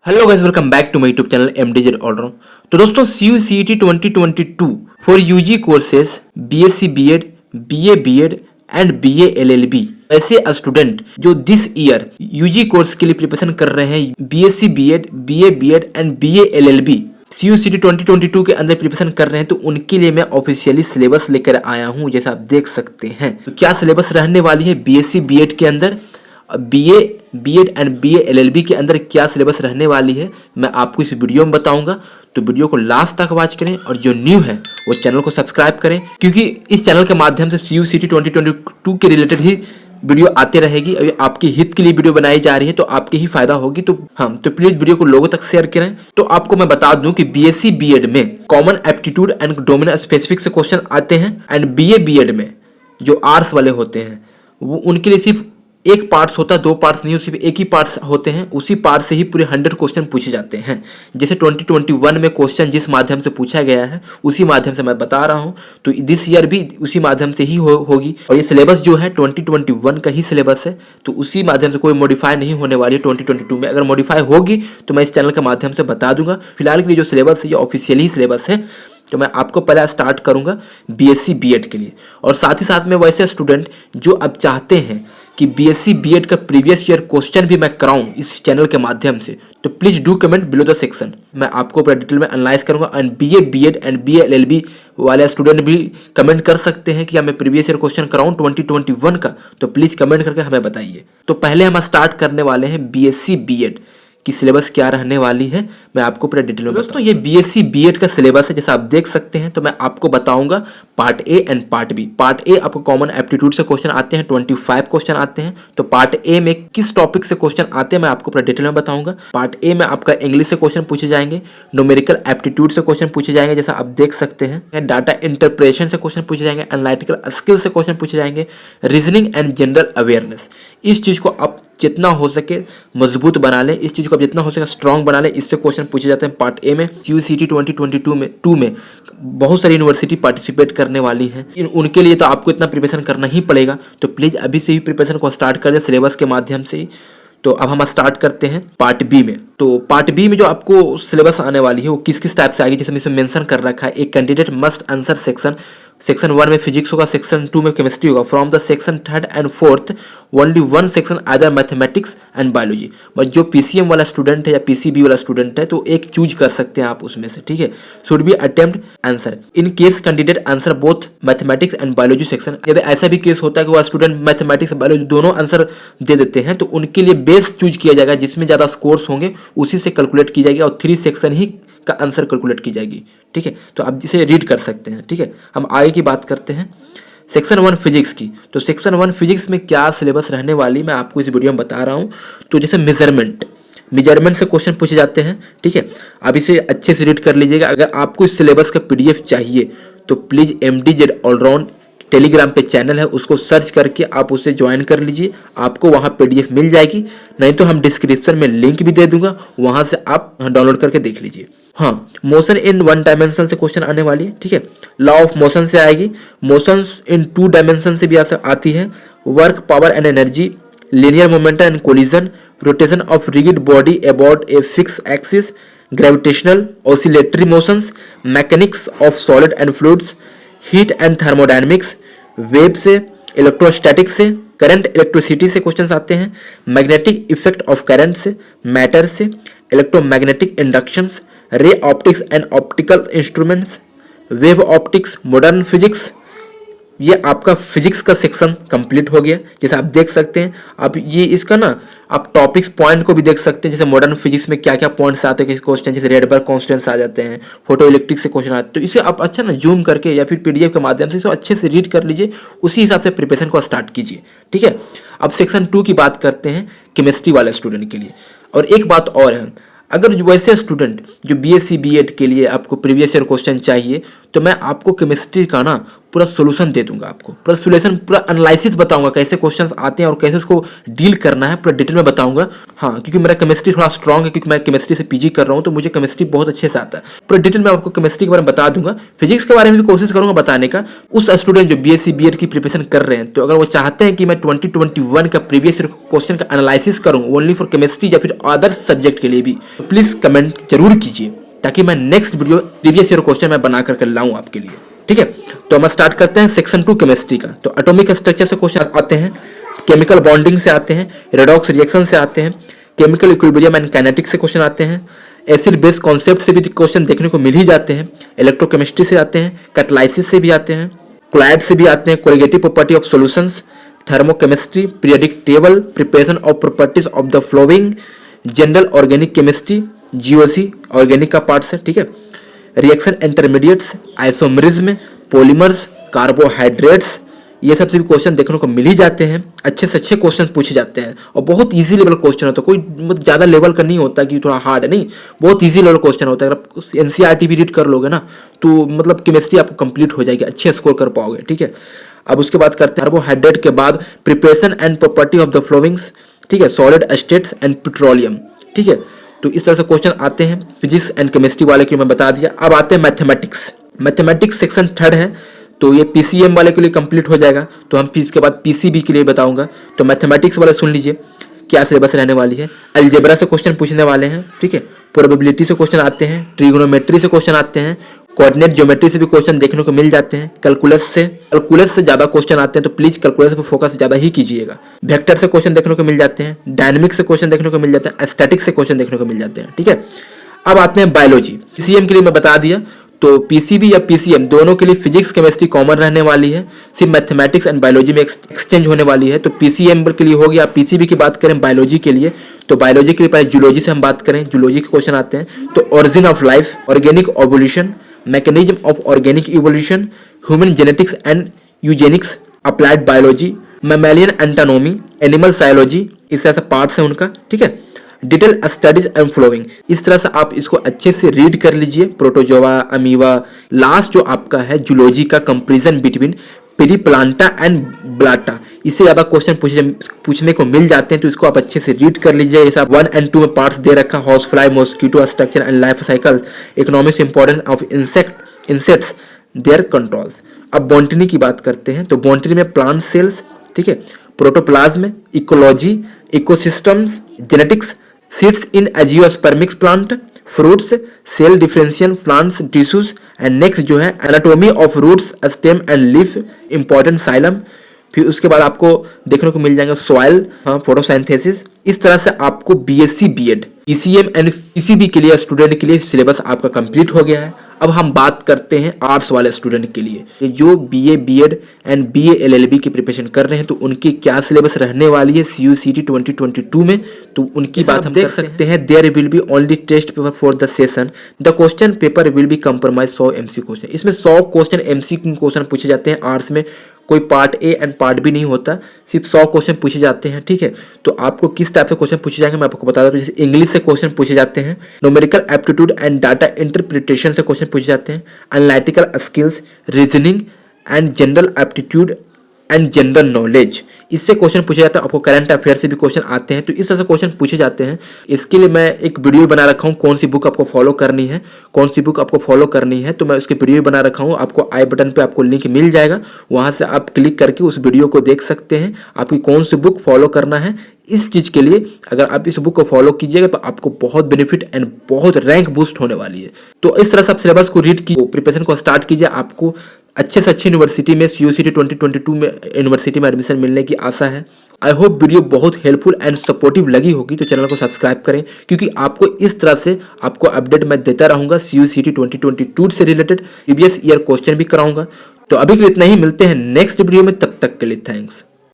Hello guys, welcome back to my YouTube channel MDZ allround. तो दोस्तों CUCET 2022 for UG courses BSc B.Ed, BA B.Ed and BA LLB ऐसे student जो this year UG course के लिए preparation कर रहे हैं, BSc B.Ed, BA B.Ed and BA LLB CUCET 2022 के अंदर प्रिपरेशन कर रहे हैं, तो उनके लिए मैं ऑफिशियली सिलेबस लेकर आया हूं, जैसा आप देख सकते हैं। तो क्या सिलेबस रहने वाली है BSc B.Ed के अंदर, BA B.Ed and BA LLB के अंदर क्या सिलेबस रहने वाली है, मैं आपको इस वीडियो में बताऊंगा। तो वीडियो को लास्ट तक वॉच करें और जो न्यू है वो चैनल को सब्सक्राइब करें, क्योंकि इस चैनल के माध्यम से CUCET 2022 के रिलेटेड ही वीडियो आते रहेगी। और आपकी हित के लिए वीडियो बनाई जा रही है, तो आपकी ही फायदा होगी। तो तो प्लीज वीडियो को लोगों तक शेयर करें। तो आपको मैं बता दूं कि BSc B.Ed में common aptitude and domain specific से क्वेश्चन आते हैं, एंड BA B.Ed में जो आर्ट्स वाले होते हैं वो उनके लिए सिर्फ एक पार्ट्स होता है, दो पार्ट्स नहीं, सिर्फ एक ही पार्ट्स होते हैं। उसी पार्ट से ही पूरे 100 क्वेश्चन पूछे जाते हैं। जैसे 2021 में क्वेश्चन जिस माध्यम से पूछा गया है उसी माध्यम से मैं बता रहा हूं, तो दिस ईयर भी उसी माध्यम से ही होगी। और ये सिलेबस जो है 2021 का ही सिलेबस है, तो उसी माध्यम से कोई मॉडिफाई नहीं होने वाली है 2022 में। अगर मॉडिफाई होगी तो मैं इस चैनल के माध्यम से बता दूंगा। फिलहाल के लिए जो सिलेबस है ये ऑफिशियली सिलेबस है। तो मैं आपको पहले स्टार्ट करूंगा BSc B.Ed के लिए। और साथ ही साथ में वैसे स्टूडेंट जो अब चाहते हैं कि BSc B.Ed का प्रीवियस ईयर क्वेश्चन भी मैं कराऊं इस चैनल के माध्यम से, तो please do comment below the section. मैं आपको पूरा डिटेल में एनालाइज करूंगा। And BA B.Ed and BA LLB वाले स्टूडेंट भी कमेंट कर सकते हैं कि मैं प्रीवियस ईयर क्वेश्चन कराऊं 2021 का, तो प्लीज कमेंट करके हमें बताइए। तो पहले हम स्टार्ट करने वाले हैं BSc B.Ed की सिलेबस क्या रहने वाली है, मैं आपको पूरा डिटेल में दोस्तों ये BSc B.Ed का सिलेबस है, जैसा आप देख सकते हैं। तो मैं आपको बताऊंगा part A and part B. Part A आपको कॉमन एप्टीट्यूड से क्वेश्चन आते हैं, 25 क्वेश्चन आते हैं। तो पार्ट ए में किस टॉपिक से क्वेश्चन आते हैं मैं आपको पूरा डिटेल में बताऊंगा। पार्ट ए में आपका इंग्लिश से क्वेश्चन पूछे जाएंगे, न्यूमेरिकल एप्टीट्यूड से क्वेश्चन पूछे जाएंगे जैसा आप देख सकते हैं, डाटा इंटरप्रेशन से क्वेश्चन पूछे जाएंगे, एनालिटिकल स्किल से क्वेश्चन पूछे जाएंगे, रीजनिंग एंड जनरल अवेयरनेस। इस चीज को आप जितना हो सके मजबूत बना लें, इस चीज को आप जितना हो सके स्ट्रांग बना लें, इससे क्वेश्चन पूछे जाते हैं पार्ट ए में। CUCET 2022 में बहुत सारी यूनिवर्सिटी पार्टिसिपेट करने वाली हैं, उनके लिए तो आपको इतना प्रिपरेशन करना ही पड़ेगा। तो प्लीज अभी से ही प्रिपरेशन को स्टार्ट कर दें सिलेबस के माध्यम से ही। तो अब हम स्टार्ट करते हैं पार्ट बी में। तो पार्ट बी में जो आपको सिलेबस आने वाली है वो किस किस टाइप से आएगी, जैसे इसमें मेंशन कर रखा है, एक कैंडिडेट मस्ट आंसर सेक्शन 1 में फिजिक्स होगा, सेक्शन 2 में केमिस्ट्री होगा। From the section 3rd and 4th only one section either mathematics and biology. But जो PCM वाला स्टूडेंट है या PCB वाला स्टूडेंट है तो एक चूज कर सकते हैं आप उसमें से, ठीक है। Should be attempt answer in case candidate answer both mathematics and biology section. यदि ऐसा भी केस होता है कि वह स्टूडेंट मैथमेटिक्स बायोलॉजी दोनों आंसर दे देते हैं, तो उनके लिए बेस चूज किया जाएगा, जिसमें ज़्यादा स्कोर्स होंगे उसी से कैलकुलेट की जाएगी और 3 सेक्शन ही का आंसर कैलकुलेट की जाएगी, ठीक है। तो आप जिसे रीड कर सकते हैं, ठीक है। हम आगे की बात करते हैं सेक्शन 1 फिजिक्स की। तो सेक्शन 1 फिजिक्स में क्या सिलेबस रहने वाली मैं आपको इस वीडियो में बता रहा हूँ। तो जैसे मेजरमेंट से क्वेश्चन पूछे जाते हैं, ठीक है। आप इसे अच्छे से रीड कर लीजिएगा। अगर आपको इस सिलेबस का PDF चाहिए तो प्लीज MDZ ऑलराउंड टेलीग्राम पे चैनल है, उसको सर्च करके आप उसे ज्वाइन कर लीजिए, आपको वहाँ PDF मिल जाएगी। नहीं तो हम डिस्क्रिप्शन में लिंक भी दे दूंगा, वहाँ से आप डाउनलोड करके देख लीजिए। हाँ, मोशन इन 1 डायमेंशन से क्वेश्चन आने वाली है, ठीक है। लॉ ऑफ मोशन से आएगी, मोशन इन 2 डायमेंशन से भी आती है, work power and energy, linear momentum and collision, rotation of rigid body about a fix axis, gravitational oscillatory motions, mechanics of solid and fluids, heat and thermodynamics, wave से, electrostatics से, current electricity से questions आते हैं, magnetic effect of current से, matter से, electromagnetic inductions, ray optics and optical instruments, wave optics, modern physics. ये आपका physics का सेक्शन कंप्लीट हो गया। जैसे आप देख सकते हैं, आप ये इसका ना आप टॉपिक्स पॉइंट को भी देख सकते हैं। जैसे मॉडर्न फिजिक्स में क्या क्या पॉइंट्स आते हैं क्वेश्चन, जैसे रेडबर्ग कॉन्स्टेंट्स आ जाते हैं, फोटो इलेक्ट्रिक से क्वेश्चन आते हैं। तो इसे आप अच्छा ना जूम करके या फिर PDF के माध्यम से इसे अच्छे से रीड कर लीजिए, उसी हिसाब से प्रिपरेशन को स्टार्ट कीजिए, ठीक है। अब सेक्शन 2 की बात करते हैं केमिस्ट्री वाले स्टूडेंट के लिए। और एक बात और है, अगर वैसे स्टूडेंट जो BSc B.Ed के लिए आपको प्रीवियस ईयर क्वेश्चन चाहिए, तो मैं आपको केमिस्ट्री का ना पूरा सोल्यूशन दे दूंगा, आपको पूरा सोल्यूशन, पूरा एनालिसिस बताऊंगा, कैसे क्वेश्चंस आते हैं और कैसे उसको डील करना है, पूरा डिटेल में बताऊंगा। हाँ, क्योंकि मेरा केमिस्ट्री थोड़ा स्ट्रॉन्ग है, क्योंकि मैं केमिस्ट्री से पीजी कर रहा हूँ, तो मुझे केमिस्ट्री बहुत अच्छे से आता है। पूरा डिटेल में आपको केमिस्ट्री के बारे में बता दूंगा, फिजिक्स के बारे में भी कोशिश करूंगा बताने का। उस स्टूडेंट जो बीएससी बीएड की प्रिपरेशन कर रहे हैं, तो अगर वो चाहते हैं कि मैं 2021 का प्रीवियस क्वेश्चन का एनालिसिस करूँ ओनली फॉर केमिस्ट्री या फिर अदर सब्जेक्ट के लिए भी, तो प्लीज कमेंट जरूर कीजिए, ताकि मैं next video previous year question मैं बना करके लाऊं आपके लिए। ठीक है, तो हम स्टार्ट करते हैं सेक्शन 2 केमिस्ट्री का। तो एटॉमिक स्ट्रक्चर से क्वेश्चन आते हैं, केमिकल बॉन्डिंग से आते हैं, रेडॉक्स रिएक्शन से आते हैं, केमिकल इक्विलिब्रियम एंड काइनेटिक्स से क्वेश्चन आते हैं, एसिड बेस कॉन्सेप्ट से भी क्वेश्चन देखने को मिल ही जाते हैं, इलेक्ट्रोकेमिस्ट्री से आते हैं, कैटालाइसिस से भी आते हैं, क्लाइड से भी आते हैं, colligative property of solutions, thermochemistry, periodic table, preparation of properties of the flowing, general organic chemistry, GOC organic का पार्ट है। ठीक है, reaction intermediates, isomerism, polymers, carbohydrates, ये सब भी क्वेश्चन देखने को मिल ही जाते हैं। अच्छे से अच्छे क्वेश्चन पूछे जाते हैं और बहुत इजी लेवल क्वेश्चन होता है, कोई ज़्यादा लेवल का नहीं होता कि थोड़ा हार्ड है, नहीं, बहुत इजी लेवल क्वेश्चन होता है। अगर आप एनसीईआरटी भी रीड कर लोगे ना, तो मतलब केमिस्ट्री आपको कंप्लीट हो जाएगी, अच्छे स्कोर कर पाओगे। ठीक है, अब उसके बाद करते हैं कार्बोहाइड्रेट के बाद preparation and property of the flowings, ठीक है, सॉलिड स्टेट्स एंड पेट्रोलियम। ठीक है, तो इस तरह से क्वेश्चन आते हैं फिजिक्स एंड केमिस्ट्री वाले के मैं बता दिया। अब आते हैं मैथमेटिक्स। मैथमेटिक्स सेक्शन 3 है, तो ये पीसीएम वाले के लिए कंप्लीट हो जाएगा, तो हम इसके बाद पीसीबी के लिए बताऊंगा। तो मैथमेटिक्स वाले सुन लीजिए क्या सिलेबस रहने वाली है। अलजेब्रा से क्वेश्चन पूछने वाले हैं, ठीक है, प्रोबेबिलिटी से क्वेश्चन आते हैं, ट्रिग्नोमेट्री से क्वेश्चन आते हैं, कोऑर्डिनेट ज्योमेट्री से भी क्वेश्चन देखने को मिल जाते हैं, कैलकुलस से ज़्यादा क्वेश्चन आते हैं, तो प्लीज कैलकुलस पर फोकस ज़्यादा ही कीजिएगा। वेक्टर से क्वेश्चन देखने को मिल जाते हैं, डायनेमिक्स से क्वेश्चन देखने को मिल जाते हैं, स्टैटिक्स से क्वेश्चन देखने को मिल जाते हैं। ठीक है, अब आते हैं बायोलॉजी। पीसीएम के लिए मैं बता दिया, तो पीसीबी या पीसीएम दोनों के लिए फिजिक्स केमिस्ट्री कॉमन रहने वाली है, सिर्फ मैथमेटिक्स एंड बायोलॉजी में एक्सचेंज होने वाली है। तो पीसीएम के लिए हो गया। पीसीबी की बात करें बायोलॉजी के लिए, तो बायोलॉजी के लिए पहले जूलॉजी से हम बात करें, जूलॉजी के क्वेश्चन आते हैं। तो origin of life, organic evolution, mechanism of organic evolution, human genetics and eugenics, applied biology, mammalian anatomy, animal physiology, इस तरह से पार्ट्स हैं उनका। ठीक है, डिटेल स्टडीज एंड फ्लोइंग, इस तरह से आप इसको अच्छे से रीड कर लीजिए। प्रोटोजोआ, अमीवा, लास्ट जो आपका है जूलॉजी का कंपैरिजन बिटवीन पेरिप्लांटा एंड ब्लाटा, इससे ज़्यादा क्वेश्चन पूछने को मिल जाते हैं, तो इसको आप अच्छे से रीड कर लीजिए। ऐसा 1 और 2 में पार्ट्स दे रखा, house fly, mosquito structure and life cycle, economics importance of insects, their controls. अब बॉटनी की बात करते हैं, तो बॉटनी में प्लांट सेल्स, ठीक है, protoplasm, ecology, ecosystems, genetics, seeds in angiospermic plant, fruits, cell differential plants tissues, and next जो है anatomy of roots, stem and leaf, important xylem. फिर उसके बाद आपको देखने को मिल जाएगा सॉइल, हाँ, फोटोसिंथेसिस। इस तरह से आपको BSc BEd, PCM and PCB के लिए स्टूडेंट के लिए सिलेबस आपका कंप्लीट हो गया है। अब हम बात करते हैं आर्ट्स वाले स्टूडेंट के लिए, जो BA BEd and BA LLB की प्रिपरेशन कर रहे हैं, तो उनकी क्या सिलेबस रहने वाली है सीयूसीटी 2022 में, तो उनकी बात हम देख सकते हैं। There will be only test paper for the session, the question paper will be compromise 100 MC question. इसमें 100 क्वेश्चन एमसी क्वेश्चन पूछे जाते हैं। आर्ट्स में कोई part A and part B नहीं होता, सिर्फ 100 क्वेश्चन पूछे जाते हैं। ठीक है, तो आपको किस टाइप से क्वेश्चन पूछे जाएंगे मैं आपको बता दूं। जैसे इंग्लिश से क्वेश्चन पूछे जाते हैं, numerical aptitude and data interpretation से क्वेश्चन पूछे जाते हैं, analytical skills, reasoning and general aptitude and general knowledge, इससे क्वेश्चन पूछे जाते हैं। आपको करंट अफेयर से भी क्वेश्चन आते हैं, तो इस तरह से क्वेश्चन पूछे जाते हैं। इसके लिए मैं एक वीडियो बना रखा हूँ, कौन सी बुक आपको फॉलो करनी है, कौन सी बुक आपको फॉलो करनी है, तो मैं उसकी वीडियो बना रखा हूँ। आपको आई बटन पे आपको लिंक मिल जाएगा, वहाँ से आप क्लिक करके उस वीडियो को देख सकते हैं, आपकी कौन सी बुक फॉलो करना है। इस चीज़ के लिए अगर आप इस बुक को फॉलो कीजिएगा तो आपको बहुत बेनिफिट एंड बहुत रैंक बूस्ट होने वाली है। तो इस तरह से आप सिलेबस को रीड कीजिए, प्रिपरेशन को स्टार्ट कीजिए। आपको अच्छे से अच्छी यूनिवर्सिटी में सीयूसीटी 2022 में यूनिवर्सिटी में एडमिशन मिलने की आशा है। आई होप वीडियो बहुत हेल्पफुल एंड सपोर्टिव लगी होगी, तो चैनल को सब्सक्राइब करें, क्योंकि आपको इस तरह से आपको अपडेट मैं देता रहूँगा। सीयूसीटी 2022 से रिलेटेड प्रीवियस ईयर क्वेश्चन भी कराऊंगा। तो अभी के लिए इतना ही, मिलते हैं नेक्स्ट वीडियो में, तब तक के लिए थैंक्स।